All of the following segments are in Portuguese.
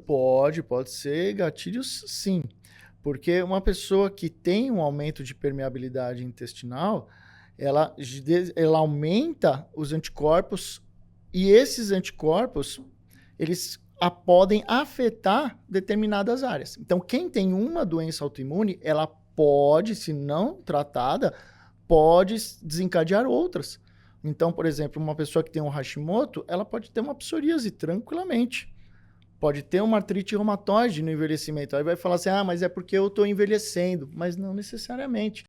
Pode ser gatilhos, sim. Porque uma pessoa que tem um aumento de permeabilidade intestinal, ela aumenta os anticorpos e esses anticorpos, eles podem afetar determinadas áreas. Então, quem tem uma doença autoimune, ela pode, se não tratada, pode desencadear outras. Então, por exemplo, uma pessoa que tem um Hashimoto, ela pode ter uma psoríase tranquilamente. Pode ter uma artrite reumatoide no envelhecimento. Aí vai falar assim, mas é porque eu estou envelhecendo. Mas não necessariamente.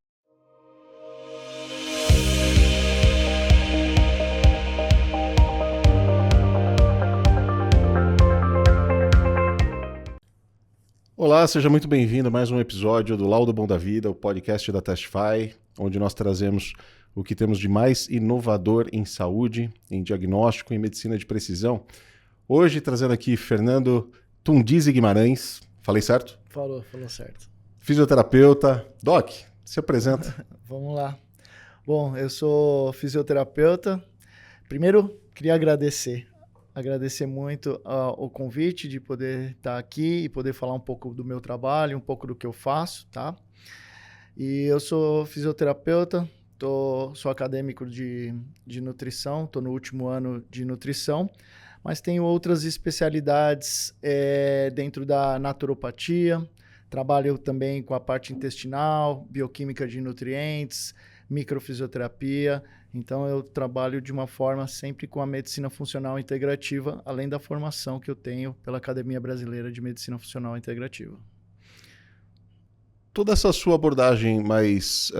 Olá, seja muito bem-vindo a mais um episódio do Laudo Bom da Vida, o podcast da Testify, onde nós trazemos o que temos de mais inovador em saúde, em diagnóstico e em medicina de precisão. Hoje trazendo aqui Fernando Tundizi Guimarães, falei certo? Falou certo. Fisioterapeuta. Doc, se apresenta. Vamos lá. Bom, eu sou fisioterapeuta. Primeiro, queria agradecer muito o convite de poder estar aqui e poder falar um pouco do meu trabalho, um pouco do que eu faço, tá? E eu sou fisioterapeuta, sou acadêmico de nutrição, estou no último ano de nutrição, mas tenho outras especialidades dentro da naturopatia, trabalho também com a parte intestinal, bioquímica de nutrientes, microfisioterapia. Então, eu trabalho de uma forma sempre com a medicina funcional integrativa, além da formação que eu tenho pela Academia Brasileira de Medicina Funcional Integrativa. Toda essa sua abordagem mais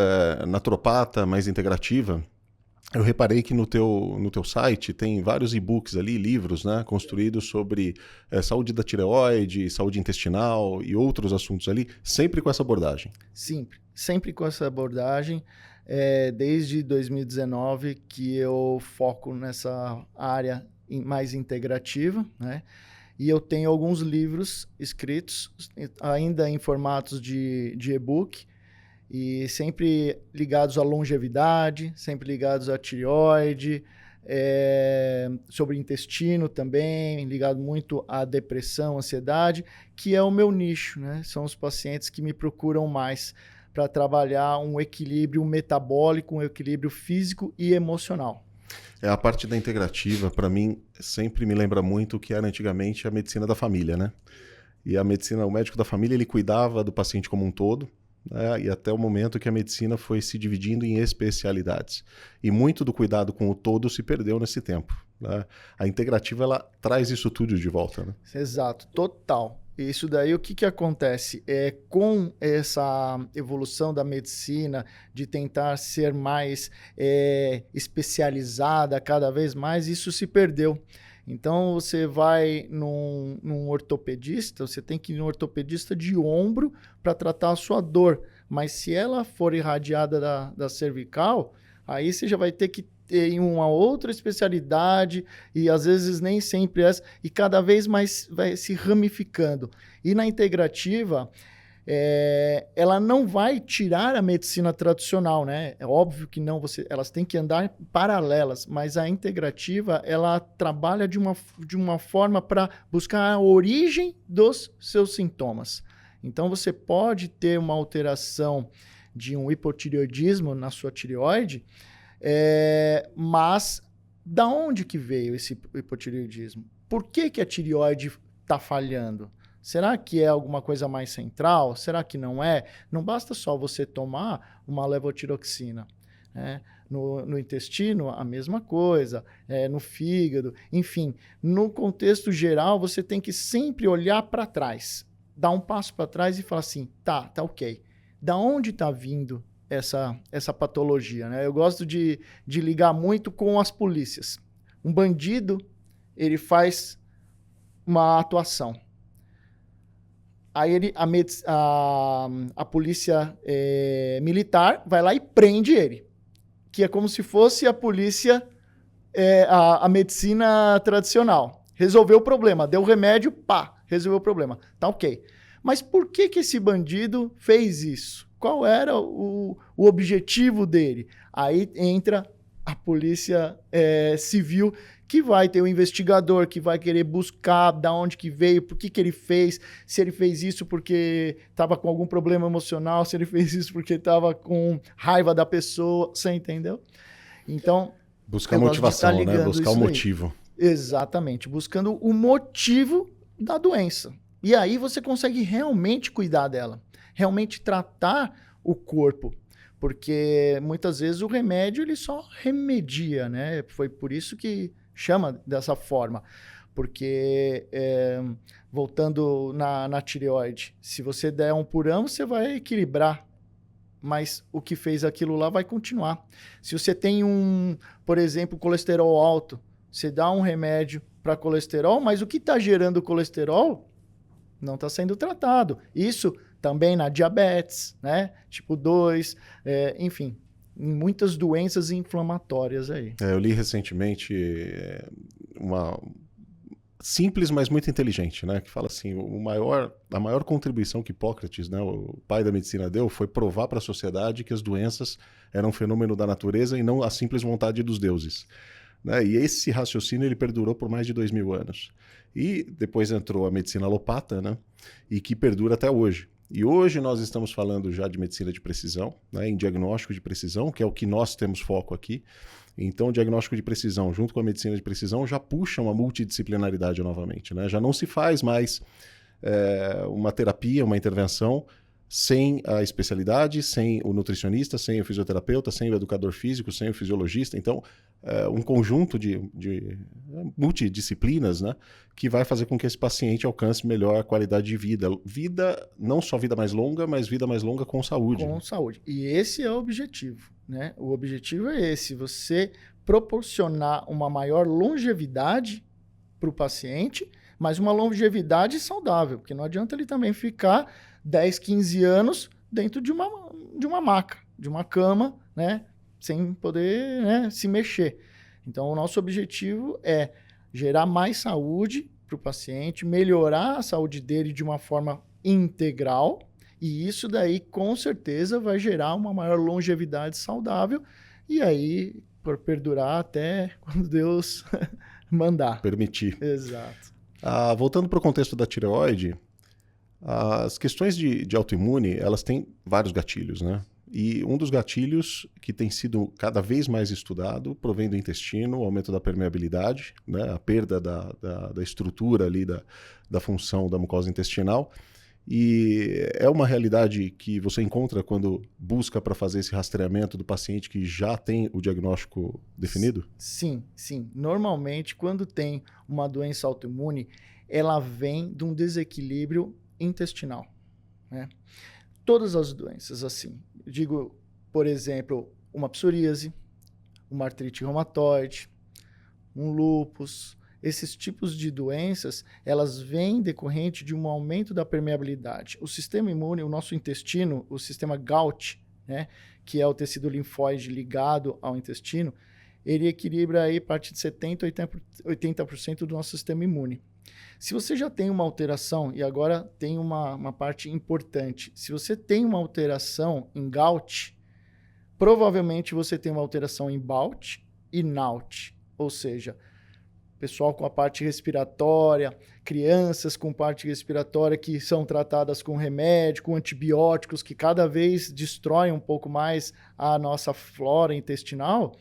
naturopata, mais integrativa, eu reparei que no teu site tem vários e-books ali, livros, né, construídos sobre saúde da tireoide, saúde intestinal e outros assuntos ali, sempre com essa abordagem. Sempre com essa abordagem. Desde 2019 que eu foco nessa área mais integrativa, né? E eu tenho alguns livros escritos, ainda em formatos de e-book, e sempre ligados à longevidade, sempre ligados à tireoide, sobre intestino também, ligado muito à depressão, ansiedade, que é o meu nicho, né? São os pacientes que me procuram mais para trabalhar um equilíbrio metabólico, um equilíbrio físico e emocional. A parte da integrativa, para mim, sempre me lembra muito o que era antigamente a medicina da família, né? E o médico da família, ele cuidava do paciente como um todo, né? E até o momento que a medicina foi se dividindo em especialidades. E muito do cuidado com o todo se perdeu nesse tempo, né? A integrativa, ela traz isso tudo de volta, né? Exato, total. Isso daí, o que acontece? Com essa evolução da medicina, de tentar ser mais especializada cada vez mais, isso se perdeu. Então, você vai num ortopedista, você tem que ir num ortopedista de ombro para tratar a sua dor. Mas se ela for irradiada da cervical, aí você já vai ter que ter uma outra especialidade e às vezes nem sempre essa, e cada vez mais vai se ramificando. E na integrativa, ela não vai tirar a medicina tradicional, né? É óbvio que não, elas têm que andar paralelas, mas a integrativa, ela trabalha de uma forma para buscar a origem dos seus sintomas. Então, você pode ter uma alteração de um hipotireoidismo na sua tireoide, mas da onde que veio esse hipotireoidismo? Por que a tireoide está falhando? Será que é alguma coisa mais central? Será que não é? Não basta só você tomar uma levotiroxina, né? No intestino, a mesma coisa, no fígado, enfim. No contexto geral, você tem que sempre olhar para trás, dar um passo para trás e falar assim, tá ok. Da onde está vindo essa patologia, né? Eu gosto de ligar muito com as polícias. Um bandido, ele faz uma atuação. Aí a polícia militar vai lá e prende ele, que é como se fosse a polícia, a medicina tradicional. Resolveu o problema, deu remédio, resolveu o problema. Tá ok. Mas por que esse bandido fez isso? Qual era o objetivo dele? Aí entra a polícia civil, que vai ter o investigador que vai querer buscar da onde que veio, por que ele fez, se ele fez isso porque estava com algum problema emocional, se ele fez isso porque estava com raiva da pessoa, você entendeu? Então... Buscar motivação, né? Buscar o motivo. Exatamente, buscando o motivo da doença. E aí você consegue realmente cuidar dela, realmente tratar o corpo. Porque muitas vezes o remédio ele só remedia, né? Foi por isso que chama dessa forma. Porque, voltando na tireoide, se você der 1 por ano, você vai equilibrar. Mas o que fez aquilo lá vai continuar. Se você tem por exemplo, colesterol alto, você dá um remédio para colesterol, mas o que está gerando colesterol não está sendo tratado. Isso também na diabetes, né? Tipo 2, enfim, em muitas doenças inflamatórias aí. Eu li recentemente uma simples, mas muito inteligente, né? Que fala assim, a maior contribuição que Hipócrates, né, o pai da medicina, deu foi provar para a sociedade que as doenças eram um fenômeno da natureza e não a simples vontade dos deuses. Né? E esse raciocínio ele perdurou por mais de 2000 anos. E depois entrou a medicina alopata, né? E que perdura até hoje. E hoje nós estamos falando já de medicina de precisão, né? Em diagnóstico de precisão, que é o que nós temos foco aqui. Então, o diagnóstico de precisão, junto com a medicina de precisão, já puxa uma multidisciplinaridade novamente. Né? Já não se faz mais uma terapia, uma intervenção sem a especialidade, sem o nutricionista, sem o fisioterapeuta, sem o educador físico, sem o fisiologista. Então, um conjunto de multidisciplinas, né, que vai fazer com que esse paciente alcance melhor qualidade de vida. Não só vida mais longa, mas vida mais longa com saúde. Com saúde. E esse é o objetivo. Né? O objetivo é esse, você proporcionar uma maior longevidade para o paciente, mas uma longevidade saudável, porque não adianta ele também ficar 10, 15 anos dentro de uma maca, de uma cama, né? Sem poder, né, se mexer. Então, o nosso objetivo é gerar mais saúde para o paciente, melhorar a saúde dele de uma forma integral, e isso daí, com certeza, vai gerar uma maior longevidade saudável, e aí, por perdurar até quando Deus mandar. Permitir. Exato. Voltando para o contexto da tireoide, as questões de autoimune, elas têm vários gatilhos, né? E um dos gatilhos que tem sido cada vez mais estudado provém do intestino, o aumento da permeabilidade, né? A perda da estrutura ali, da função da mucosa intestinal. E é uma realidade que você encontra quando busca para fazer esse rastreamento do paciente que já tem o diagnóstico definido? Sim, sim. Normalmente, quando tem uma doença autoimune, ela vem de um desequilíbrio intestinal, né? Todas as doenças, assim. Eu digo, por exemplo, uma psoríase, uma artrite reumatoide, um lúpus. Esses tipos de doenças, elas vêm decorrente de um aumento da permeabilidade. O sistema imune, o nosso intestino, o sistema GALT, né, que é o tecido linfóide ligado ao intestino, ele equilibra aí parte de 70% a 80% do nosso sistema imune. Se você já tem uma alteração, e agora tem uma parte importante, se você tem uma alteração em GALT, provavelmente você tem uma alteração em BALT e NALT, ou seja, pessoal com a parte respiratória, crianças com parte respiratória que são tratadas com remédio, com antibióticos, que cada vez destroem um pouco mais a nossa flora intestinal,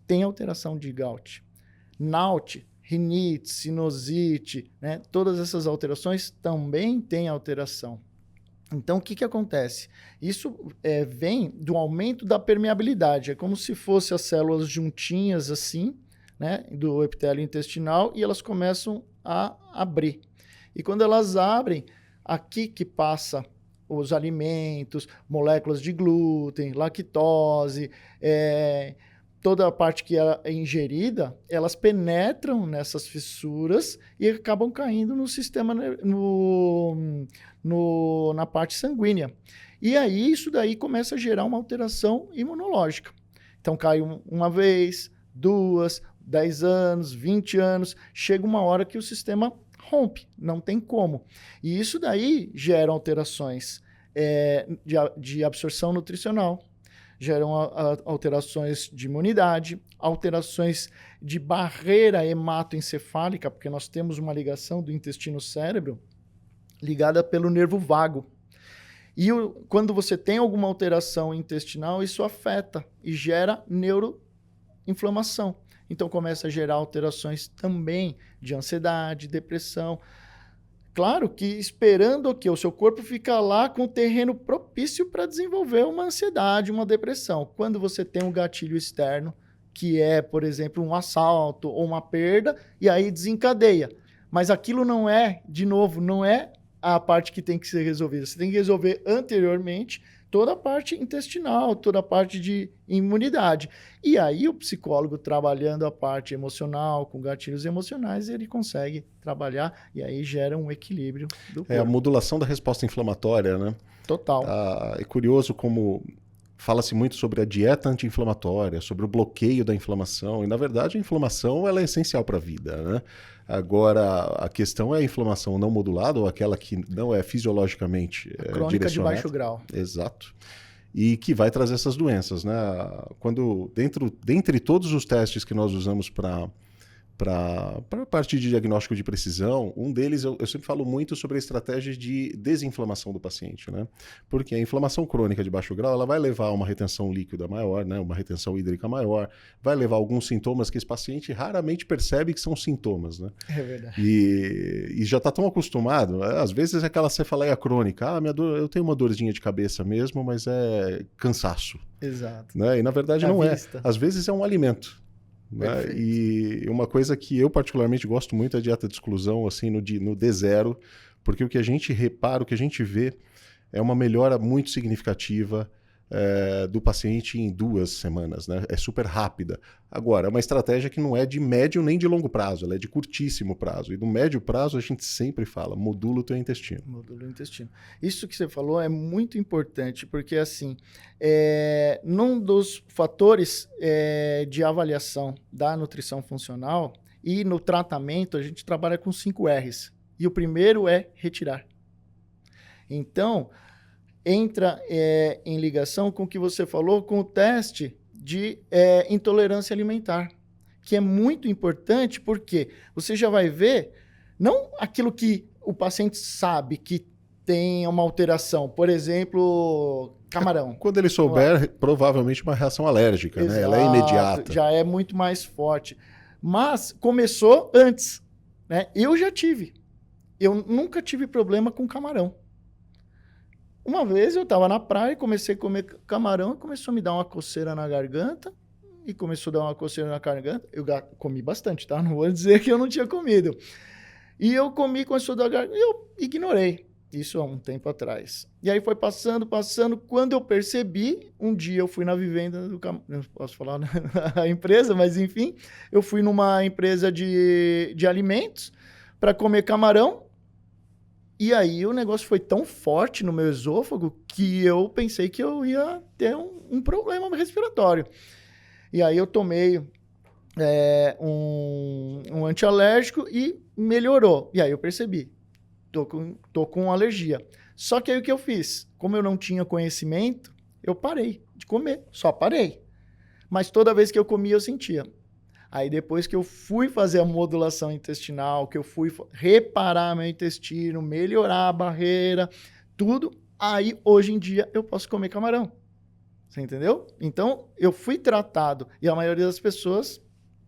tem alteração de GALT. NALT, rinite, sinusite, né? Todas essas alterações também têm alteração. Então, o que acontece? Isso vem do aumento da permeabilidade. É como se fossem as células juntinhas assim, né, do epitélio intestinal, e elas começam a abrir. E quando elas abrem, aqui que passa os alimentos, moléculas de glúten, lactose, toda a parte que é ingerida, elas penetram nessas fissuras e acabam caindo no sistema, na parte sanguínea. E aí, isso daí começa a gerar uma alteração imunológica. Então, cai uma vez, 2, 10 anos, 20 anos, chega uma hora que o sistema rompe, não tem como. E isso daí gera alterações de absorção nutricional, geram alterações de imunidade, alterações de barreira hematoencefálica, porque nós temos uma ligação do intestino-cérebro ligada pelo nervo vago. E quando você tem alguma alteração intestinal, isso afeta e gera neuroinflamação. Então começa a gerar alterações também de ansiedade, depressão. Claro que esperando que o seu corpo fica lá com o terreno propício para desenvolver uma ansiedade, uma depressão. Quando você tem um gatilho externo, que é, por exemplo, um assalto ou uma perda, e aí desencadeia. Mas aquilo não é, de novo, não é a parte que tem que ser resolvida. Você tem que resolver anteriormente toda a parte intestinal, toda a parte de imunidade. E aí o psicólogo, trabalhando a parte emocional, com gatilhos emocionais, ele consegue trabalhar e aí gera um equilíbrio do corpo. É a modulação da resposta inflamatória, né? Total. É curioso como fala-se muito sobre a dieta anti-inflamatória, sobre o bloqueio da inflamação, e na verdade a inflamação ela é essencial para a vida, né? Agora, a questão é a inflamação não modulada, ou aquela que não é fisiologicamente crônica de baixo grau. Exato. E que vai trazer essas doenças, né? Dentre todos os testes que nós usamos para a parte de diagnóstico de precisão, um deles eu sempre falo muito sobre a estratégia de desinflamação do paciente, né? Porque a inflamação crônica de baixo grau ela vai levar a uma retenção líquida maior, né? Uma retenção hídrica maior, vai levar a alguns sintomas que esse paciente raramente percebe que são sintomas, né? É verdade. E já está tão acostumado, às vezes é aquela cefaleia crônica, minha dor, eu tenho uma dorzinha de cabeça mesmo, mas é cansaço. Exato. Né? E na verdade não é. Às vezes é um alimento. Né? E uma coisa que eu particularmente gosto muito é a dieta de exclusão, assim, no D0, porque o que a gente repara, o que a gente vê é uma melhora muito significativa do paciente em 2 semanas, né? É super rápida. Agora, é uma estratégia que não é de médio nem de longo prazo, ela é de curtíssimo prazo. E no médio prazo a gente sempre fala, modula o teu intestino. Modula o intestino. Isso que você falou é muito importante, porque assim, num dos fatores de avaliação da nutrição funcional e no tratamento, a gente trabalha com 5 R's. E o primeiro é retirar. Então, entra em ligação com o que você falou, com o teste de intolerância alimentar, que é muito importante porque você já vai ver, não aquilo que o paciente sabe que tem uma alteração, por exemplo, camarão. Quando ele souber, provavelmente uma reação alérgica, Exato, né? Ela é imediata. Já é muito mais forte. Mas começou antes, né? Eu já tive. Eu nunca tive problema com camarão. Uma vez eu estava na praia e comecei a comer camarão e começou a me dar uma coceira na garganta. E começou a dar uma coceira na garganta. Eu comi bastante, tá? Não vou dizer que eu não tinha comido. E eu comi, começou a dar garganta. E eu ignorei. Isso há um tempo atrás. E aí foi passando. Quando eu percebi, um dia eu fui na vivenda do camarão. Não posso falar a empresa, mas enfim. Eu fui numa empresa de alimentos para comer camarão. E aí o negócio foi tão forte no meu esôfago que eu pensei que eu ia ter um problema respiratório. E aí eu tomei um antialérgico e melhorou. E aí eu percebi, tô com alergia. Só que aí o que eu fiz? Como eu não tinha conhecimento, eu parei de comer, só parei. Mas toda vez que eu comia eu sentia. Aí depois que eu fui fazer a modulação intestinal, que eu fui reparar meu intestino, melhorar a barreira, tudo, aí hoje em dia eu posso comer camarão. Você entendeu? Então eu fui tratado e a maioria das pessoas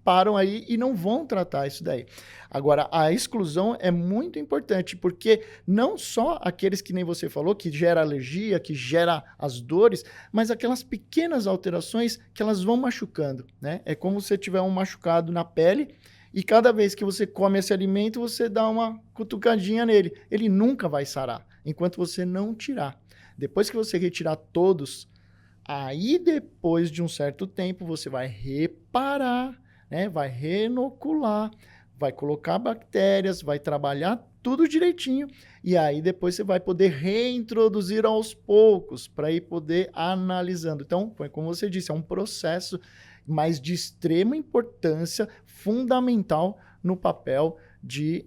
param aí e não vão tratar isso daí. Agora, a exclusão é muito importante, porque não só aqueles que nem você falou, que gera alergia, que gera as dores, mas aquelas pequenas alterações que elas vão machucando, né? É como se você tiver um machucado na pele e cada vez que você come esse alimento, você dá uma cutucadinha nele. Ele nunca vai sarar, enquanto você não tirar. Depois que você retirar todos, aí depois de um certo tempo, você vai reparar, né? Vai reinocular, vai colocar bactérias, vai trabalhar tudo direitinho e aí depois você vai poder reintroduzir aos poucos para ir poder analisando. Então, foi como você disse, é um processo, mas de extrema importância, fundamental no papel de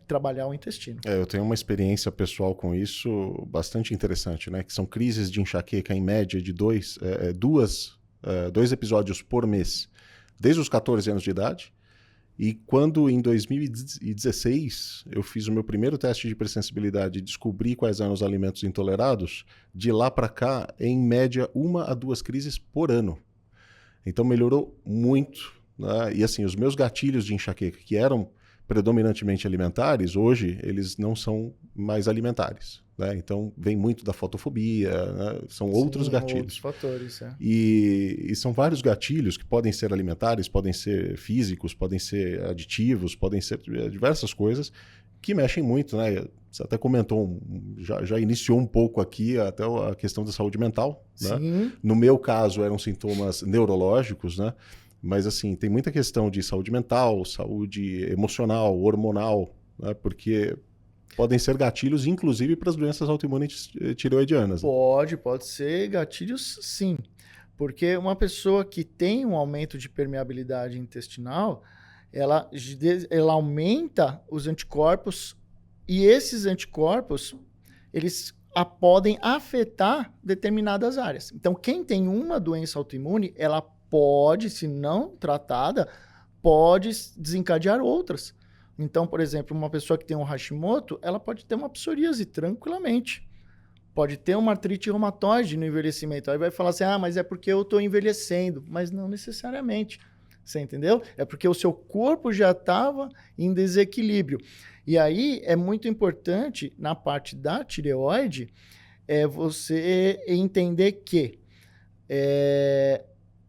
trabalhar o intestino. Eu tenho uma experiência pessoal com isso bastante interessante, né? Que são crises de enxaqueca em média de 2 episódios por mês. desde os 14 anos de idade. E quando, em 2016, eu fiz o meu primeiro teste de hipersensibilidade e descobri quais eram os alimentos intolerados, de lá para cá, em média, 1 a 2 crises por ano. Então melhorou muito, né? E assim, os meus gatilhos de enxaqueca, que eram predominantemente alimentares, hoje eles não são mais alimentares, né? Então vem muito da fotofobia, né? São outros gatilhos. Outros fatores, é. E são vários gatilhos que podem ser alimentares, podem ser físicos, podem ser aditivos, podem ser diversas coisas que mexem muito, né? Você até comentou, já iniciou um pouco aqui até a questão da saúde mental, né? Sim. No meu caso eram sintomas neurológicos, né? Mas assim, tem muita questão de saúde mental, saúde emocional, hormonal, né? Porque podem ser gatilhos, inclusive, para as doenças autoimunes tireoidianas. Pode ser gatilhos, sim. Porque uma pessoa que tem um aumento de permeabilidade intestinal, ela aumenta os anticorpos e esses anticorpos, eles podem afetar determinadas áreas. Então, quem tem uma doença autoimune, ela pode, se não tratada, pode desencadear outras. Então, por exemplo, uma pessoa que tem um Hashimoto, ela pode ter uma psoríase tranquilamente. Pode ter uma artrite reumatoide no envelhecimento. Aí vai falar assim, mas é porque eu estou envelhecendo. Mas não necessariamente. Você entendeu? É porque o seu corpo já estava em desequilíbrio. E aí é muito importante, na parte da tireoide, você entender que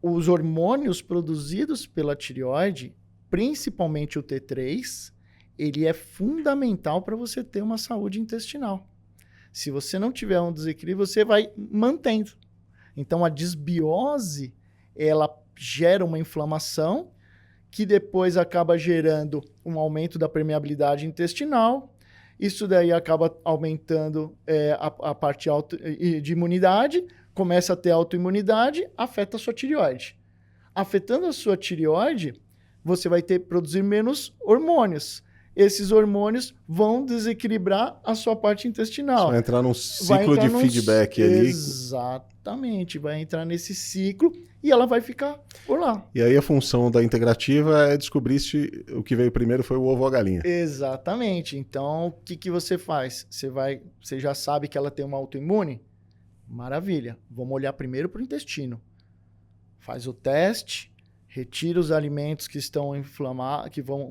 os hormônios produzidos pela tireoide, principalmente o T3, ele é fundamental para você ter uma saúde intestinal. Se você não tiver um desequilíbrio, você vai mantendo. Então, a disbiose, ela gera uma inflamação que depois acaba gerando um aumento da permeabilidade intestinal. Isso daí acaba aumentando a parte de imunidade, começa a ter autoimunidade, afeta a sua tireoide. Afetando a sua tireoide, você vai produzir menos hormônios. Esses hormônios vão desequilibrar a sua parte intestinal. Você vai entrar num ciclo de feedback ali. Exatamente, vai entrar nesse ciclo e ela vai ficar por lá. E aí a função da integrativa é descobrir se o que veio primeiro foi o ovo ou a galinha. Exatamente. Então, o que você faz? Você já sabe que ela tem uma autoimune? Maravilha. Vamos olhar primeiro para o intestino. Faz o teste. Retira os alimentos que estão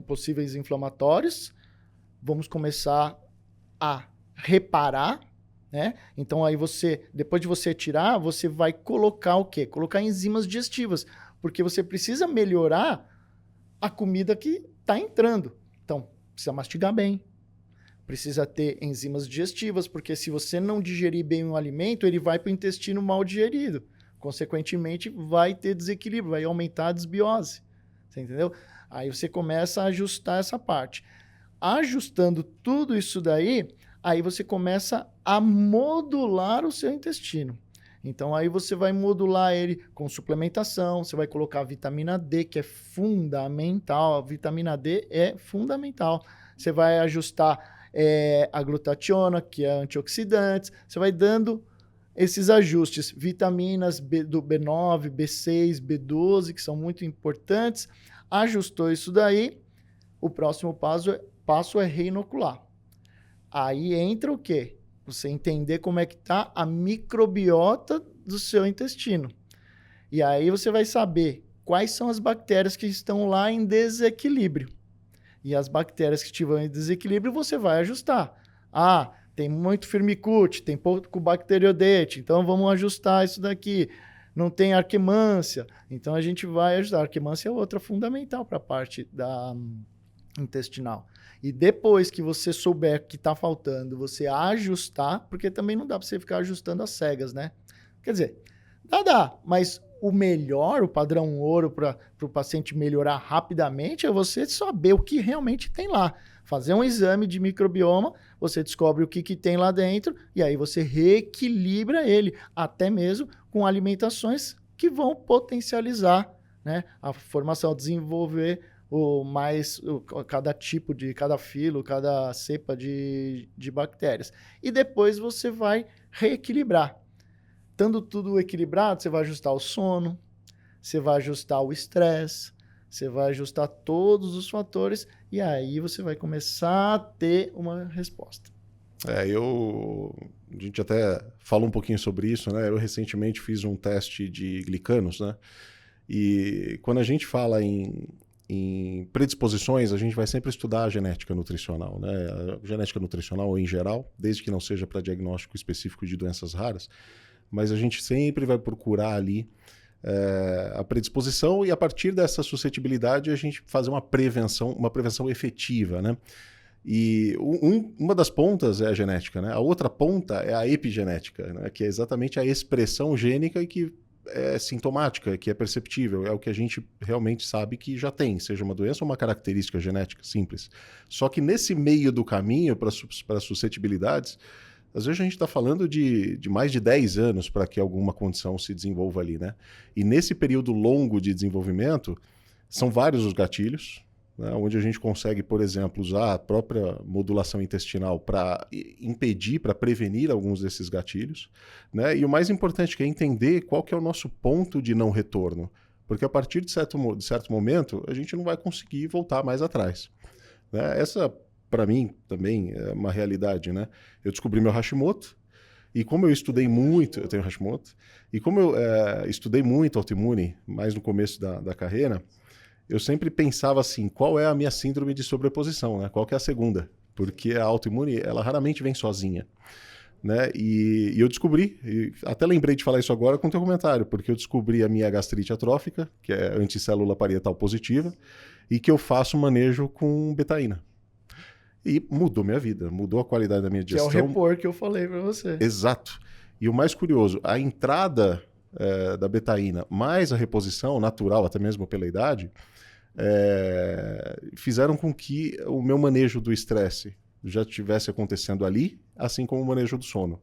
possíveis inflamatórios. Vamos começar a reparar, né? Então aí depois de você tirar, você vai colocar o quê? Colocar enzimas digestivas, porque você precisa melhorar a comida que está entrando. Então, precisa mastigar bem. Precisa ter enzimas digestivas, porque se você não digerir bem um alimento, ele vai para o intestino mal digerido. Consequentemente, vai ter desequilíbrio, vai aumentar a desbiose. Você entendeu? Aí você começa a ajustar essa parte. Ajustando tudo isso daí, aí você começa a modular o seu intestino. Então, aí você vai modular ele com suplementação, você vai colocar vitamina D, que é fundamental. A vitamina D é fundamental. Você vai ajustar a glutationa, que é antioxidante. Você vai dando esses ajustes, vitaminas do B9, B6, B12, que são muito importantes. Ajustou isso daí, o próximo passo é reinocular. Aí entra o quê? Você entender como é que está a microbiota do seu intestino. E aí você vai saber quais são as bactérias que estão lá em desequilíbrio. E as bactérias que estiverem em desequilíbrio, você vai ajustar. Tem muito firmicute, tem pouco bacteriodete, então vamos ajustar isso daqui. Não tem arquemância, então a gente vai ajustar. A arquemância é outra fundamental para a parte da intestinal. E depois que você souber que está faltando, você ajustar, porque também não dá para você ficar ajustando às cegas, né? Quer dizer, dá, mas o melhor, o padrão ouro para o paciente melhorar rapidamente é você saber o que realmente tem lá. Fazer um exame de microbioma, você descobre o que tem lá dentro e aí você reequilibra ele, até mesmo com alimentações que vão potencializar, né, a formação, desenvolver cada tipo cada filo, cada cepa de bactérias. E depois você vai reequilibrar. Estando tudo equilibrado, você vai ajustar o sono, você vai ajustar o estresse, Você vai ajustar todos os fatores e aí você vai começar a ter uma resposta. A gente até fala um pouquinho sobre isso, né? Eu recentemente fiz um teste de glicanos, né? E quando a gente fala em predisposições, a gente vai sempre estudar a genética nutricional, né? A genética nutricional em geral, desde que não seja para diagnóstico específico de doenças raras, mas a gente sempre vai procurar ali a predisposição e a partir dessa suscetibilidade a gente fazer uma prevenção efetiva, né? E uma das pontas é a genética, né? A outra ponta é a epigenética, né? Que é exatamente a expressão gênica e que é sintomática, que é perceptível, é o que a gente realmente sabe que já tem, seja uma doença ou uma característica genética simples. Só que nesse meio do caminho para suscetibilidades, às vezes a gente está falando de mais de 10 anos para que alguma condição se desenvolva ali, né? E nesse período longo de desenvolvimento, são vários os gatilhos, né, onde a gente consegue, por exemplo, usar a própria modulação intestinal para impedir, para prevenir alguns desses gatilhos, né? E o mais importante que é entender qual que é o nosso ponto de não retorno, porque a partir de certo momento a gente não vai conseguir voltar mais atrás, né? Essa, para mim, também é uma realidade, né? Eu descobri meu Hashimoto, e como eu estudei muito, eu tenho Hashimoto, e como eu estudei muito autoimune, mais no começo da carreira, eu sempre pensava assim, qual é a minha síndrome de sobreposição, né? Qual que é a segunda? Porque a autoimune, ela raramente vem sozinha, né? E eu descobri, e até lembrei de falar isso agora com o teu comentário, porque eu descobri a minha gastrite atrófica, que é anticélula parietal positiva, e que eu faço manejo com betaína. E mudou minha vida, mudou a qualidade da minha digestão. Que é o repor que eu falei para você. Exato. E o mais curioso, a entrada da betaína mais a reposição natural, até mesmo pela idade, fizeram com que o meu manejo do estresse já estivesse acontecendo ali, assim como o manejo do sono.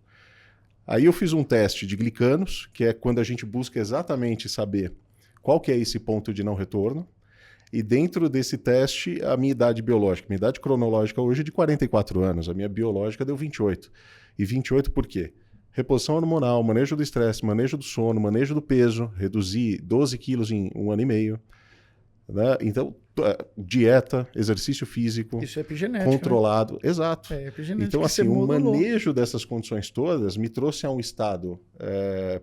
Aí eu fiz um teste de glicanos, que é quando a gente busca exatamente saber qual que é esse ponto de não retorno, e dentro desse teste, a minha idade biológica, minha idade cronológica hoje é de 44 anos, a minha biológica deu 28. E 28 por quê? Reposição hormonal, manejo do estresse, manejo do sono, manejo do peso, reduzi 12 quilos em 1 ano e meio, né? Então, dieta, exercício físico, isso é epigenética, controlado, né? Exato. É epigenética. Então, assim, o manejo dessas condições todas me trouxe a um estado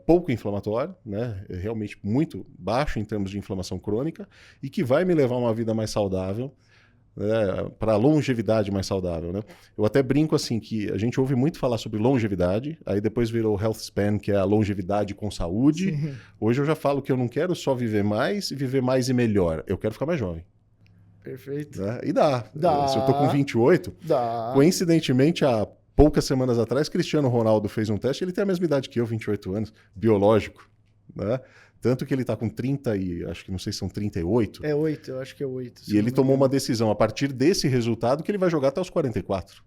pouco inflamatório, né? Realmente muito baixo em termos de inflamação crônica e que vai me levar a uma vida mais saudável, né? Para a longevidade mais saudável, né? Eu até brinco assim que a gente ouve muito falar sobre longevidade, aí depois virou health span, que é a longevidade com saúde. Sim. Hoje eu já falo que eu não quero só viver mais e melhor, eu quero ficar mais jovem. Perfeito. Né? E dá. Se eu tô com 28, dá. Coincidentemente, há poucas semanas atrás, Cristiano Ronaldo fez um teste, ele tem a mesma idade que eu, 28 anos, biológico, né? Tanto que ele está com 30 e acho que não sei se são 38. É 8, eu acho que é 8. E ele tomou uma decisão a partir desse resultado que ele vai jogar até os 44.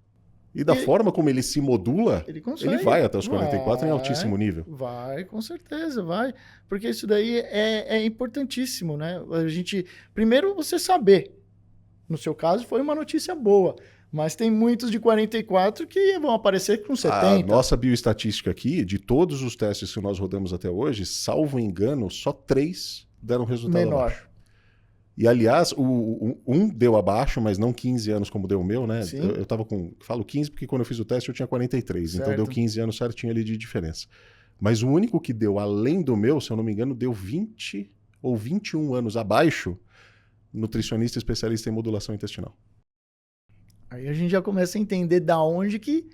E da forma como ele se modula, ele vai até os 44 em altíssimo nível. Vai, com certeza, vai. Porque isso daí é importantíssimo, né? Primeiro, você saber. No seu caso, foi uma notícia boa. Mas tem muitos de 44 que vão aparecer com 70. A nossa bioestatística aqui, de todos os testes que nós rodamos até hoje, salvo engano, só 3 deram resultado menor. Abaixo. E, aliás, um deu abaixo, mas não 15 anos como deu o meu, né? Sim. Eu tava com... Falo 15 porque quando eu fiz o teste eu tinha 43. Certo. Então deu 15 anos certinho ali de diferença. Mas o único que deu além do meu, se eu não me engano, deu 20 ou 21 anos abaixo, nutricionista especialista em modulação intestinal. Aí a gente já começa a entender da onde que...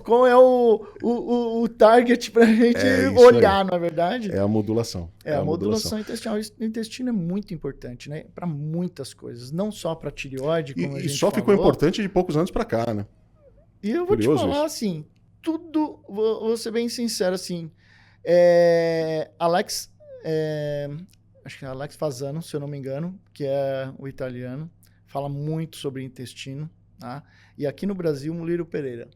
Qual é o target pra gente olhar, na verdade? É a modulação. É a modulação intestinal. O intestino é muito importante, né? Para muitas coisas, não só para tireoide, como a gente só ficou importante de poucos anos para cá, né? E eu vou te falar assim, tudo, vou ser bem sincero assim, acho que é Alex Fasano, se eu não me engano, que é o italiano, fala muito sobre intestino, tá? E aqui no Brasil, Muliro Pereira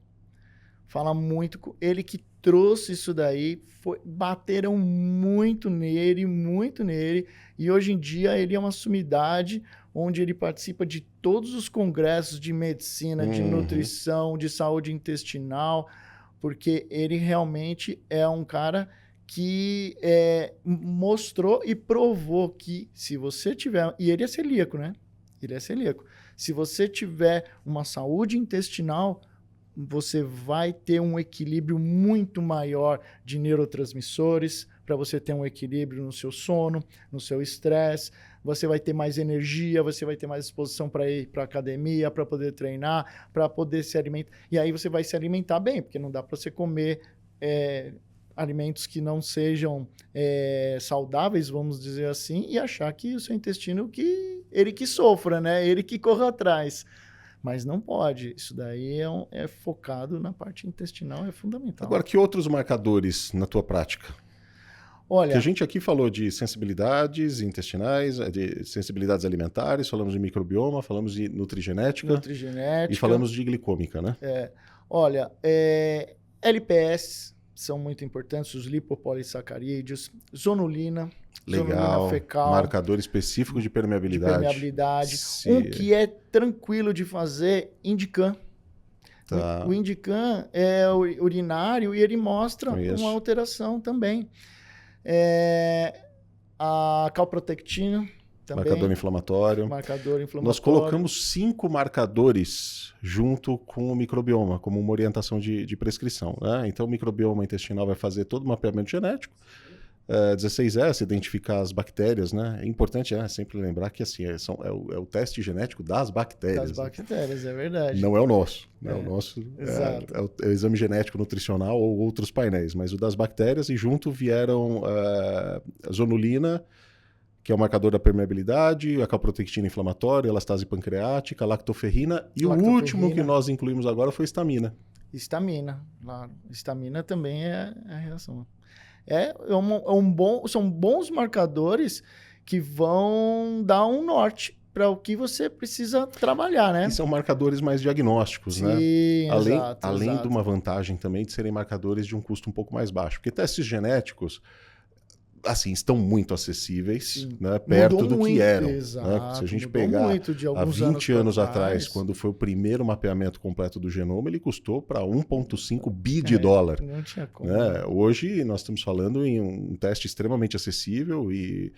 fala muito, ele que trouxe isso daí, bateram muito nele, e hoje em dia ele é uma sumidade onde ele participa de todos os congressos de medicina, de nutrição, de saúde intestinal, porque ele realmente é um cara que mostrou e provou que se você tiver... E ele é celíaco, né? Ele é celíaco. Se você tiver uma saúde intestinal, você vai ter um equilíbrio muito maior de neurotransmissores, para você ter um equilíbrio no seu sono, no seu estresse, você vai ter mais energia, você vai ter mais disposição para ir para a academia, para poder treinar, para poder se alimentar. E aí você vai se alimentar bem, porque não dá para você comer alimentos que não sejam saudáveis, vamos dizer assim, e achar que o seu intestino, ele que sofra, né? Ele que corra atrás. Mas não pode. Isso daí é focado na parte intestinal, é fundamental. Agora, que outros marcadores na tua prática? Olha, que a gente aqui falou de sensibilidades intestinais, de sensibilidades alimentares, falamos de microbioma, falamos de nutrigenética e falamos de glicômica, né? Olha, LPS são muito importantes, os lipopolissacarídeos, zonulina, zonulina fecal. Marcador específico de permeabilidade. Um que é tranquilo de fazer, Indican. Tá. O Indican é urinário e ele mostra uma alteração também. A calprotectina também. Marcador inflamatório. Nós colocamos 5 marcadores junto com o microbioma, como uma orientação de prescrição, né? Então, o microbioma intestinal vai fazer todo o mapeamento genético. 16S, identificar as bactérias, né? É importante sempre lembrar que assim, é o teste genético das bactérias. Das bactérias, é verdade. Não é o nosso. Né? O nosso é o exame genético nutricional ou outros painéis, mas o das bactérias, e junto vieram a zonulina, que é o marcador da permeabilidade, a calprotectina inflamatória, a elastase pancreática, a lactoferrina, e o último que nós incluímos agora foi histamina. Histamina, claro. Histamina também é a reação. São bons marcadores que vão dar um norte para o que você precisa trabalhar, né? E são marcadores mais diagnósticos, sim, né? Além exato. de uma vantagem também de serem marcadores de um custo um pouco mais baixo. Porque testes genéticos, assim, estão muito acessíveis, né? Perto do que eram. Exato, né? Se a gente pegar há 20 anos atrás, quando foi o primeiro mapeamento completo do genoma, ele custou para 1,5 bi de dólar. Não tinha como. Né? Hoje nós estamos falando em um teste extremamente acessível e,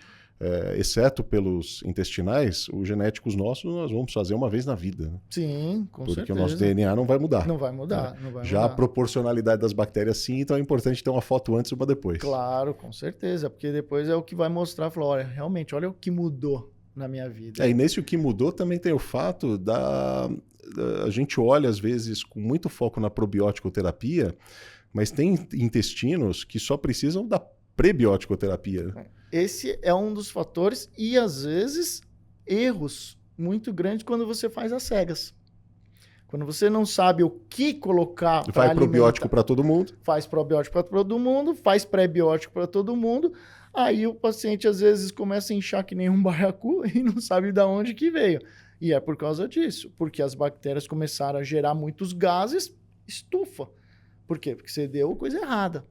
exceto pelos intestinais, os genéticos nossos nós vamos fazer uma vez na vida. Né? Sim, com certeza. Porque o nosso DNA não vai mudar. Não vai mudar. Já a proporcionalidade das bactérias sim, então é importante ter uma foto antes e uma depois. Claro, com certeza, porque depois é o que vai mostrar, falar, olha, realmente, olha o que mudou na minha vida. E nesse o que mudou também tem o fato a gente olha às vezes com muito foco na probiótico-terapia, mas tem intestinos que só precisam da prebiótico-terapia. Esse é um dos fatores e, às vezes, erros muito grandes quando você faz às cegas. Quando você não sabe o que colocar para alimentar. Faz probiótico para todo mundo. Faz probiótico para todo mundo, faz pré-biótico para todo mundo. Aí o paciente, às vezes, começa a inchar que nem um baiacu e não sabe de onde que veio. E é por causa disso, porque as bactérias começaram a gerar muitos gases, estufa. Por quê? Porque você deu coisa errada,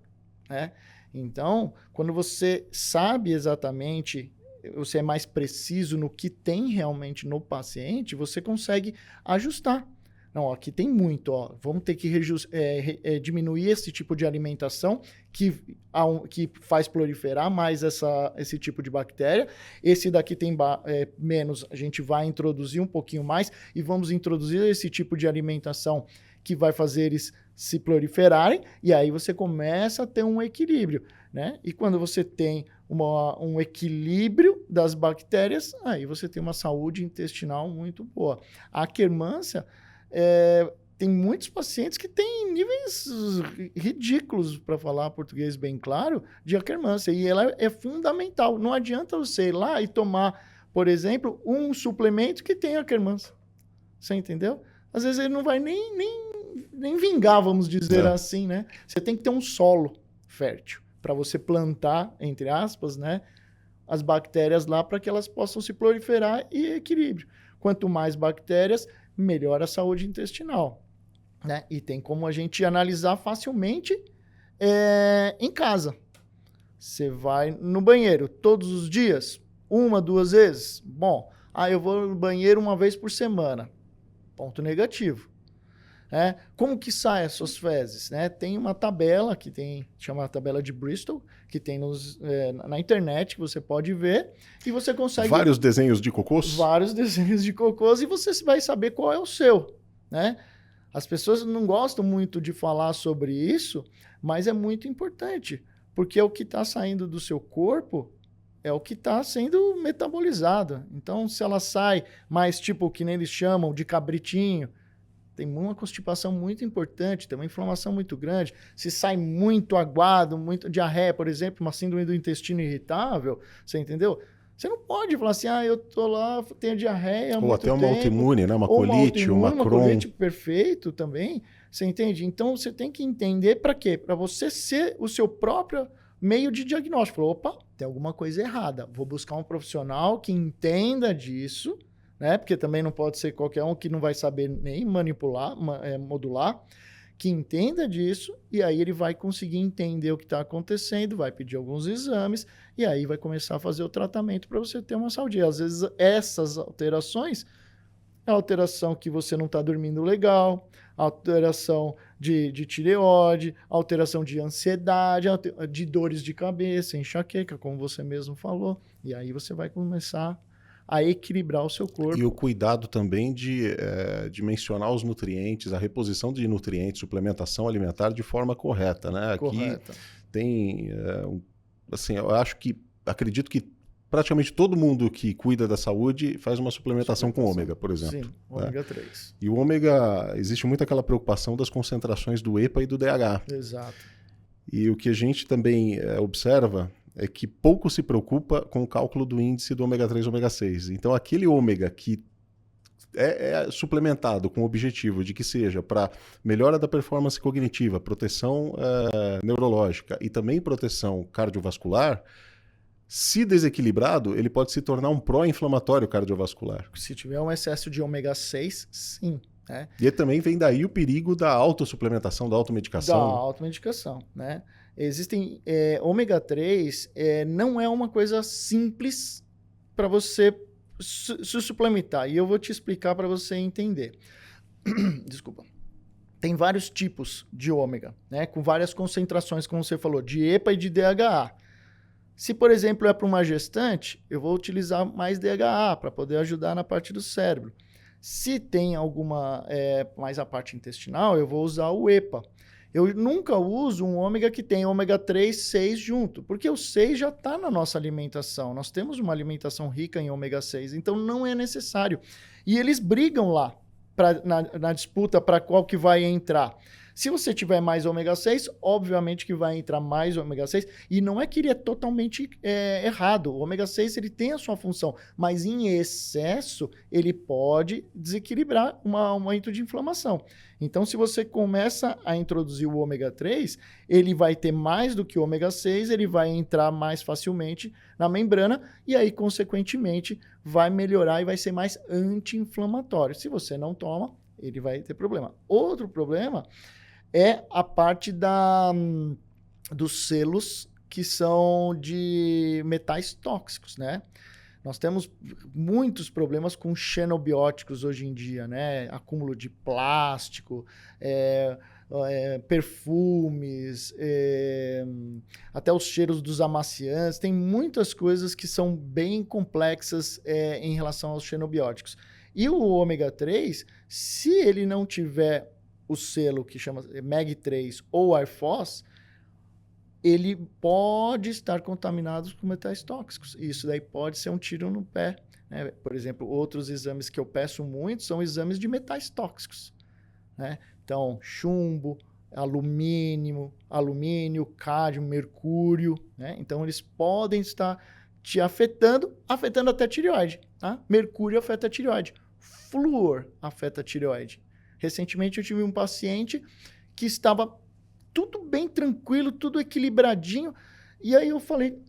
né? Então, quando você sabe exatamente, você é mais preciso no que tem realmente no paciente, você consegue ajustar. Não, aqui tem muito, vamos ter que diminuir esse tipo de alimentação que faz proliferar mais esse tipo de bactéria. Esse daqui tem menos, a gente vai introduzir um pouquinho mais e vamos introduzir esse tipo de alimentação que vai fazer eles se proliferarem, e aí você começa a ter um equilíbrio, né? E quando você tem um equilíbrio das bactérias, aí você tem uma saúde intestinal muito boa. A Akkermansia, tem muitos pacientes que têm níveis ridículos, para falar português bem claro, de Akkermansia, e ela é fundamental. Não adianta você ir lá e tomar, por exemplo, um suplemento que tem Akkermansia. Você entendeu? Às vezes ele não vai nem vingar, vamos dizer assim, né? Você tem que ter um solo fértil para você plantar, entre aspas, né, as bactérias lá para que elas possam se proliferar e equilíbrio. Quanto mais bactérias, melhor a saúde intestinal, né? E tem como a gente analisar facilmente em casa. Você vai no banheiro todos os dias, 1, 2 vezes. Bom, eu vou no banheiro uma vez por semana. Ponto negativo. né? Como que saem as suas fezes? Né? Tem uma tabela chama a tabela de Bristol, que tem na internet, que você pode ver, e você consegue... Vários desenhos de cocôs? Vários desenhos de cocôs, e você vai saber qual é o seu, né? As pessoas não gostam muito de falar sobre isso, mas é muito importante, porque o que está saindo do seu corpo é o que está sendo metabolizado. Então, se ela sai mais tipo, que nem eles chamam, de cabritinho, tem uma constipação muito importante, tem uma inflamação muito grande. Se sai muito aguado, muito diarreia, por exemplo, uma síndrome do intestino irritável, você entendeu? Você não pode falar assim, eu tô lá, tenho diarreia há muito tempo. Ou até uma autoimune, né? Uma colite, uma Crohn. Uma colite, perfeito também, você entende? Então, você tem que entender para quê? Para você ser o seu próprio meio de diagnóstico. Opa, tem alguma coisa errada. Vou buscar um profissional que entenda disso, né? Porque também não pode ser qualquer um que não vai saber nem manipular, modular, que entenda disso, e aí ele vai conseguir entender o que está acontecendo, vai pedir alguns exames, e aí vai começar a fazer o tratamento para você ter uma saúde. E às vezes essas alterações é a alteração que você não está dormindo legal, alteração de tireoide, alteração de ansiedade, de dores de cabeça, enxaqueca, como você mesmo falou, e aí você vai começar a equilibrar o seu corpo. E o cuidado também de mencionar os nutrientes, a reposição de nutrientes, suplementação alimentar de forma correta, né? Correta. Aqui tem, assim, acredito que praticamente todo mundo que cuida da saúde faz uma suplementação com ômega, por exemplo. Sim, ômega 3. E o ômega, existe muito aquela preocupação das concentrações do EPA e do DHA. Exato. E o que a gente também observa é que pouco se preocupa com o cálculo do índice do ômega 3 e ômega 6. Então, aquele ômega que é suplementado com o objetivo de que seja para melhora da performance cognitiva, proteção neurológica e também proteção cardiovascular, se desequilibrado, ele pode se tornar um pró-inflamatório cardiovascular. Se tiver um excesso de ômega 6, sim. Né? E também vem daí o perigo da autossuplementação, da automedicação. Da automedicação, né? Existem... ômega 3 não é uma coisa simples para você se suplementar. E eu vou te explicar para você entender. Desculpa. Tem vários tipos de ômega, né? Com várias concentrações, como você falou, de EPA e de DHA. Se, por exemplo, é para uma gestante, eu vou utilizar mais DHA para poder ajudar na parte do cérebro. Se tem alguma mais a parte intestinal, eu vou usar o EPA. Eu nunca uso um ômega que tem ômega 3, 6 junto, porque o 6 já está na nossa alimentação. Nós temos uma alimentação rica em ômega 6, então não é necessário. E eles brigam lá na disputa para qual que vai entrar. Se você tiver mais ômega 6, obviamente que vai entrar mais ômega 6, e não é que ele é totalmente errado. O ômega 6 ele tem a sua função, mas em excesso ele pode desequilibrar um aumento de inflamação. Então, se você começa a introduzir o ômega 3, ele vai ter mais do que o ômega 6, ele vai entrar mais facilmente na membrana e aí, consequentemente, vai melhorar e vai ser mais anti-inflamatório. Se você não toma, ele vai ter problema. Outro problema é a parte dos selos que são de metais tóxicos, né? Nós temos muitos problemas com xenobióticos hoje em dia, né? Acúmulo de plástico, perfumes, até os cheiros dos amaciantes. Tem muitas coisas que são bem complexas em relação aos xenobióticos. E o ômega 3, se ele não tiver o selo que chama MEG3 ou ARFOS, ele pode estar contaminado com metais tóxicos. E isso daí pode ser um tiro no pé. Né? Por exemplo, outros exames que eu peço muito são exames de metais tóxicos. Né? Então, chumbo, alumínio, cádmio, mercúrio. Né? Então, eles podem estar te afetando até a tireoide. Tá? Mercúrio afeta a tireoide. Flúor afeta a tireoide. Recentemente eu tive um paciente que estava tudo bem tranquilo, tudo equilibradinho, e aí eu falei,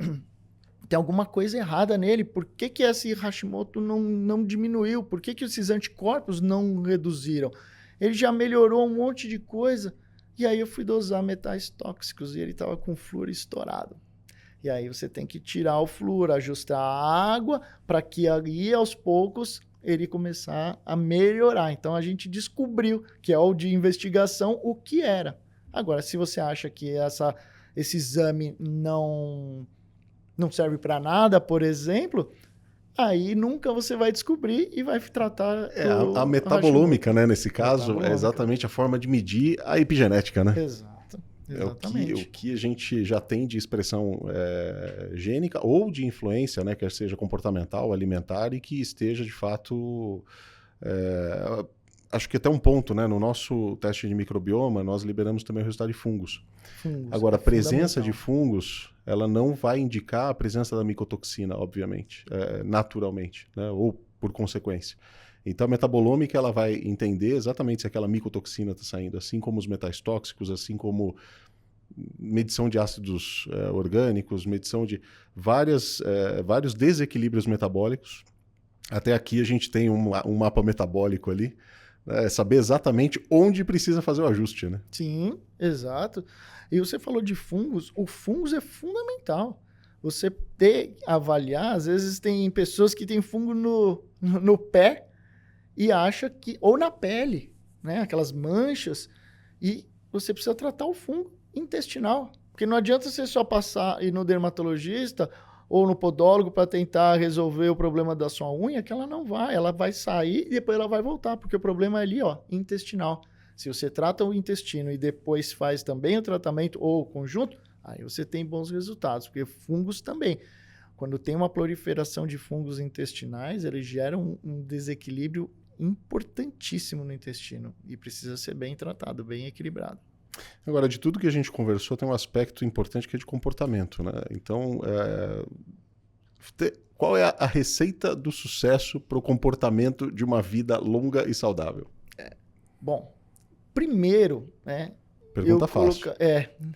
tem alguma coisa errada nele, por que esse Hashimoto não diminuiu? Por que esses anticorpos não reduziram? Ele já melhorou um monte de coisa, e aí eu fui dosar metais tóxicos, e ele estava com flúor estourado. E aí você tem que tirar o flúor, ajustar a água, para que aí aos poucos ele começar a melhorar. Então, a gente descobriu, que é o de investigação, o que era. Agora, se você acha que esse exame não serve para nada, por exemplo, aí nunca você vai descobrir e vai tratar... A metabolômica, né, nesse caso, é exatamente a forma de medir a epigenética, né? Exato. Exatamente. O que a gente já tem de expressão gênica ou de influência, né, quer seja comportamental, alimentar, e que esteja, de fato... acho que até um ponto, né? No nosso teste de microbioma, nós liberamos também o resultado de fungos. Agora, a presença de fungos, ela não vai indicar a presença da micotoxina, obviamente, naturalmente, né? Ou por consequência. Então, a metabolômica, ela vai entender exatamente se aquela micotoxina está saindo, assim como os metais tóxicos, assim como medição de ácidos orgânicos, medição de vários desequilíbrios metabólicos. Até aqui a gente tem um mapa metabólico ali, saber exatamente onde precisa fazer o ajuste, né? Sim, exato. E você falou de fungos, o fungos é fundamental. Você avaliar, às vezes tem pessoas que têm fungo no pé e acha que, ou na pele, né? Aquelas manchas, e você precisa tratar o fungo intestinal. Porque não adianta você só ir no dermatologista ou no podólogo para tentar resolver o problema da sua unha, que ela vai sair e depois ela vai voltar, porque o problema é ali, ó, intestinal. Se você trata o intestino e depois faz também o tratamento ou o conjunto, aí você tem bons resultados, porque fungos também. Quando tem uma proliferação de fungos intestinais, eles geram um desequilíbrio importantíssimo no intestino e precisa ser bem tratado, bem equilibrado. Agora, de tudo que a gente conversou, tem um aspecto importante que é de comportamento, né? Então, qual é a receita do sucesso para o comportamento de uma vida longa e saudável? Bom, primeiro, né? Pergunta fácil.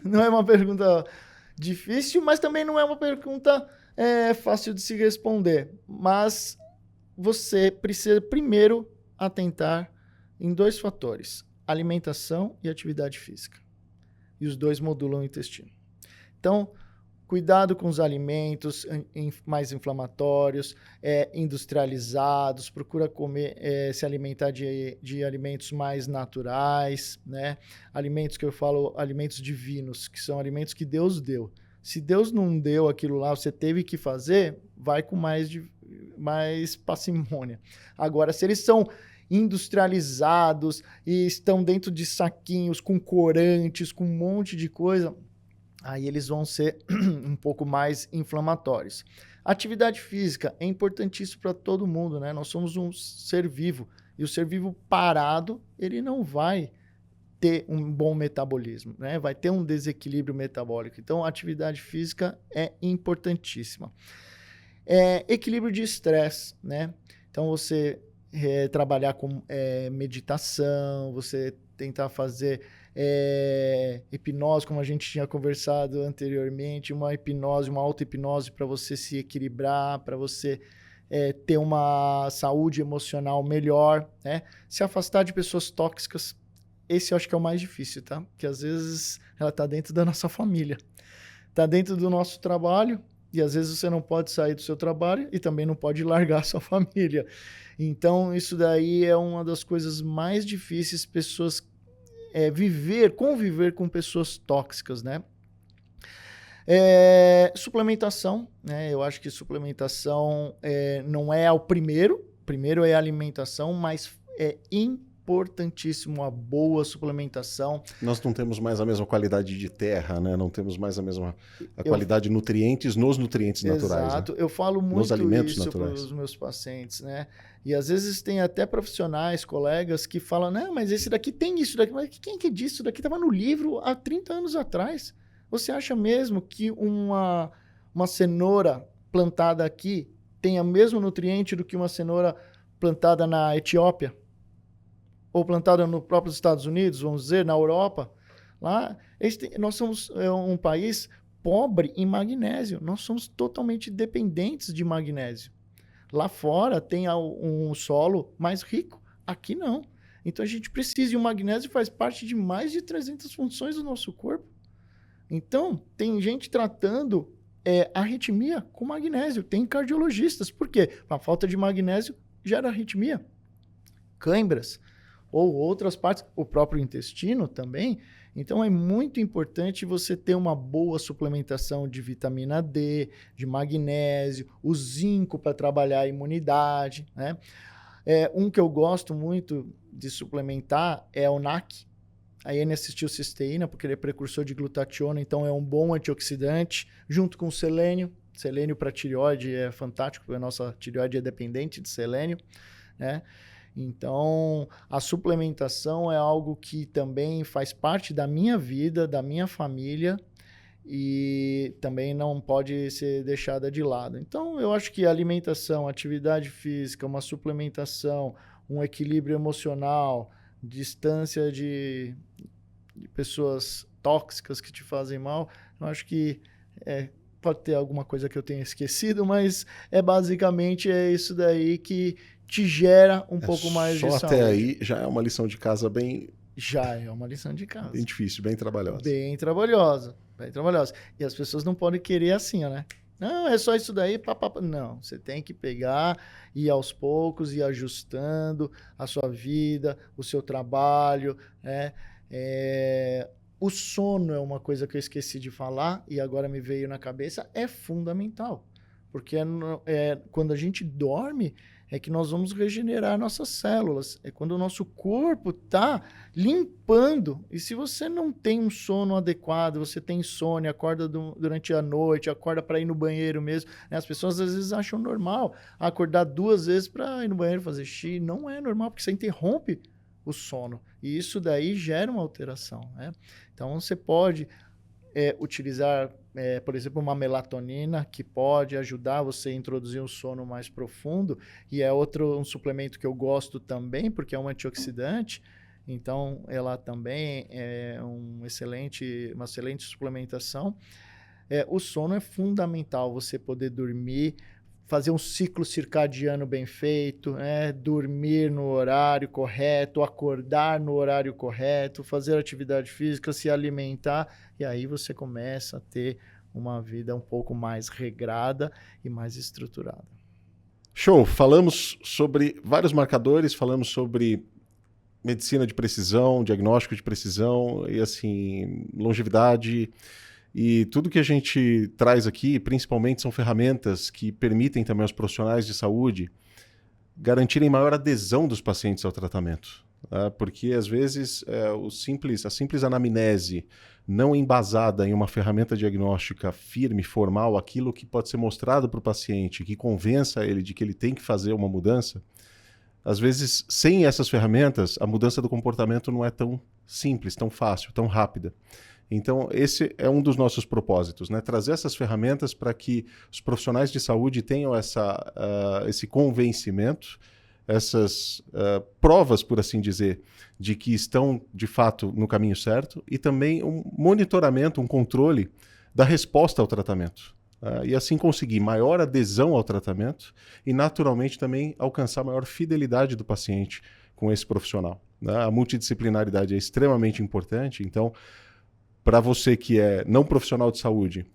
Não é uma pergunta difícil, mas também não é uma pergunta fácil de se responder. Mas você precisa primeiro atentar em 2 fatores: alimentação e atividade física. E os 2 modulam o intestino. Então, cuidado com os alimentos mais inflamatórios, industrializados, procura se alimentar de alimentos mais naturais, né? Alimentos que eu falo, alimentos divinos, que são alimentos que Deus deu. Se Deus não deu aquilo lá, você teve que fazer, vai com mais parcimônia. Agora, se eles são industrializados e estão dentro de saquinhos com corantes, com um monte de coisa, aí eles vão ser um pouco mais inflamatórios. Atividade física é importantíssimo para todo mundo, né? Nós somos um ser vivo e o ser vivo parado, ele não vai ter um bom metabolismo, né? Vai ter um desequilíbrio metabólico. Então, a atividade física é importantíssima. Equilíbrio de estresse, né? Então, você trabalhar com meditação, você tentar fazer hipnose, como a gente tinha conversado anteriormente, uma hipnose, uma auto-hipnose para você se equilibrar, para você ter uma saúde emocional melhor, né? Se afastar de pessoas tóxicas, esse eu acho que é o mais difícil, tá? Porque às vezes ela está dentro da nossa família, está dentro do nosso trabalho, e às vezes você não pode sair do seu trabalho e também não pode largar a sua família. Então, isso daí é uma das coisas mais difíceis, pessoas conviver com pessoas tóxicas, né? Suplementação, né? Eu acho que suplementação não é o primeiro é a alimentação, mas é importantíssimo a boa suplementação. Nós não temos mais a mesma qualidade de terra, né? Não temos mais a qualidade de nutrientes nos nutrientes naturais. Exato, né? Eu falo muito isso para naturais. os meus pacientes, né? E às vezes tem até profissionais, colegas que falam, não, mas esse daqui tem isso daqui, mas quem que disse? Isso daqui estava no livro há 30 anos atrás. Você acha mesmo que uma cenoura plantada aqui tem o mesmo nutriente do que uma cenoura plantada na Etiópia? Ou plantada nos próprios Estados Unidos, vamos dizer, na Europa? Lá, nós somos um país pobre em magnésio. Nós somos totalmente dependentes de magnésio. Lá fora tem um solo mais rico. Aqui não. Então a gente precisa. E o magnésio faz parte de mais de 300 funções do nosso corpo. Então, tem gente tratando arritmia com magnésio. Tem cardiologistas. Por quê? A falta de magnésio gera arritmia, cãibras ou outras partes, o próprio intestino também. Então é muito importante você ter uma boa suplementação de vitamina D, de magnésio, o zinco para trabalhar a imunidade, né? Um que eu gosto muito de suplementar é o NAC, a N-acetilcisteína, porque ele é precursor de glutationa, então é um bom antioxidante, junto com o selênio. Selênio para tireoide é fantástico, porque a nossa tireoide é dependente de selênio, né? Então, a suplementação é algo que também faz parte da minha vida, da minha família, e também não pode ser deixada de lado. Então, eu acho que a alimentação, atividade física, uma suplementação, um equilíbrio emocional, distância de pessoas tóxicas que te fazem mal, eu acho que pode ter alguma coisa que eu tenha esquecido, mas basicamente isso daí que te gera um pouco mais de saúde. Só até aí já é uma lição de casa bem... Já é uma lição de casa. Bem difícil, bem trabalhosa. Bem trabalhosa, bem trabalhosa. E as pessoas não podem querer assim, né? Não, é só isso daí, papapá. Não, você tem que pegar e aos poucos ir ajustando a sua vida, o seu trabalho, né? O sono é uma coisa que eu esqueci de falar e agora me veio na cabeça, é fundamental. Porque quando a gente dorme, é que nós vamos regenerar nossas células. É quando o nosso corpo está limpando. E se você não tem um sono adequado, você tem insônia, acorda durante a noite, acorda para ir no banheiro mesmo. Né? As pessoas às vezes acham normal acordar 2 vezes para ir no banheiro fazer xixi. Não é normal, porque você interrompe o sono. E isso daí gera uma alteração. Né? Então você pode utilizar, por exemplo, uma melatonina que pode ajudar você a introduzir um sono mais profundo, e é um suplemento que eu gosto também, porque é um antioxidante, então ela também é uma excelente suplementação. O sono é fundamental, você poder dormir, fazer um ciclo circadiano bem feito, dormir no horário correto, acordar no horário correto, fazer atividade física, se alimentar, e aí você começa a ter uma vida um pouco mais regrada e mais estruturada. Show! Falamos sobre vários marcadores, falamos sobre medicina de precisão, diagnóstico de precisão e assim, longevidade. E tudo que a gente traz aqui, principalmente, são ferramentas que permitem também aos profissionais de saúde garantirem maior adesão dos pacientes ao tratamento. Tá? Porque, às vezes, a simples anamnese não embasada em uma ferramenta diagnóstica firme, formal, aquilo que pode ser mostrado para o paciente, que convença ele de que ele tem que fazer uma mudança, às vezes, sem essas ferramentas, a mudança do comportamento não é tão simples, tão fácil, tão rápida. Então, esse é um dos nossos propósitos, né? Trazer essas ferramentas para que os profissionais de saúde tenham esse convencimento, essas provas, por assim dizer, de que estão, de fato, no caminho certo, e também um monitoramento, um controle da resposta ao tratamento. E assim conseguir maior adesão ao tratamento e, naturalmente, também alcançar maior fidelidade do paciente com esse profissional. A multidisciplinaridade é extremamente importante, então, para você que é não profissional de saúde,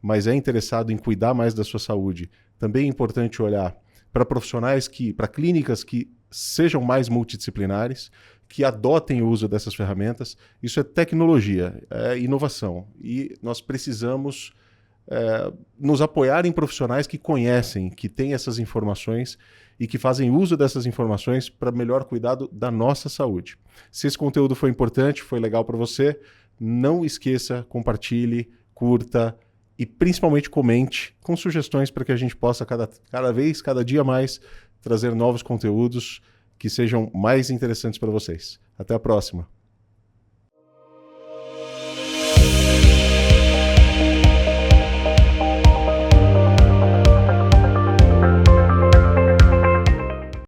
mas é interessado em cuidar mais da sua saúde, também é importante olhar para profissionais para clínicas que sejam mais multidisciplinares, que adotem o uso dessas ferramentas. Isso é tecnologia, é inovação. E nós precisamos nos apoiar em profissionais que conhecem, que têm essas informações e que fazem uso dessas informações para melhor cuidado da nossa saúde. Se esse conteúdo foi importante, foi legal para você, não esqueça, compartilhe, curta e principalmente comente com sugestões para que a gente possa cada dia mais trazer novos conteúdos que sejam mais interessantes para vocês. Até a próxima!